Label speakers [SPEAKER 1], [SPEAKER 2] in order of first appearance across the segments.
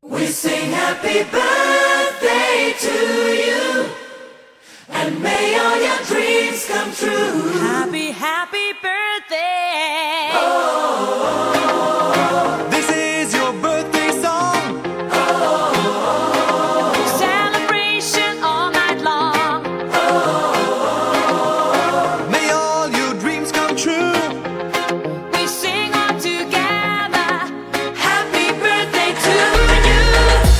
[SPEAKER 1] We sing happy birthday to you, and may all your dreams come true.
[SPEAKER 2] Happy, happy birthday.
[SPEAKER 1] Oh,
[SPEAKER 3] this is your birthday song.
[SPEAKER 2] Celebration all night long.
[SPEAKER 3] May all your dreams come true.
[SPEAKER 2] We sing all together.
[SPEAKER 1] happy birthday to you.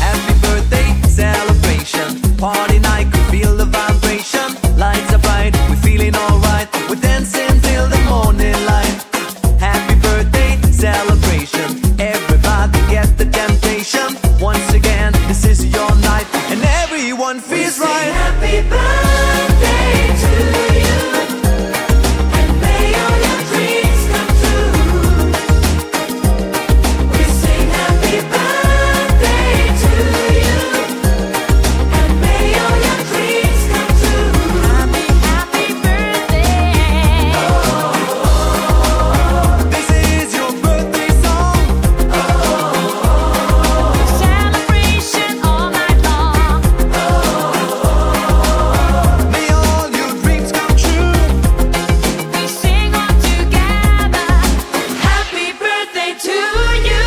[SPEAKER 3] Happy birthday celebration. Party night, could feel the vibration. Lights are bright, we're feeling alright. We're dancing till the morning light. Happy birthday celebration. Everybody get the temptation. Once again, this is your night, and everyone feels
[SPEAKER 1] Sing
[SPEAKER 3] right.
[SPEAKER 1] happy birthday to you, and may all your dreams come true. We sing happy birthday to you, and may all your dreams come true.
[SPEAKER 2] Happy, happy birthday.
[SPEAKER 3] This is your birthday song.
[SPEAKER 2] Celebration all night long.
[SPEAKER 3] May all your dreams come true.
[SPEAKER 2] We sing all together.
[SPEAKER 1] Happy birthday to you.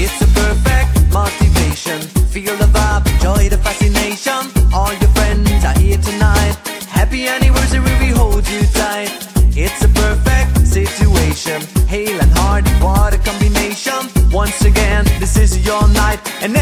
[SPEAKER 3] It's a perfect motivation. Feel the vibe, enjoy the fascination. All your friends are here tonight. Happy anniversary, we hold you tight. It's a perfect situation. Hale and hard, what a combination. Once again, this is your night, and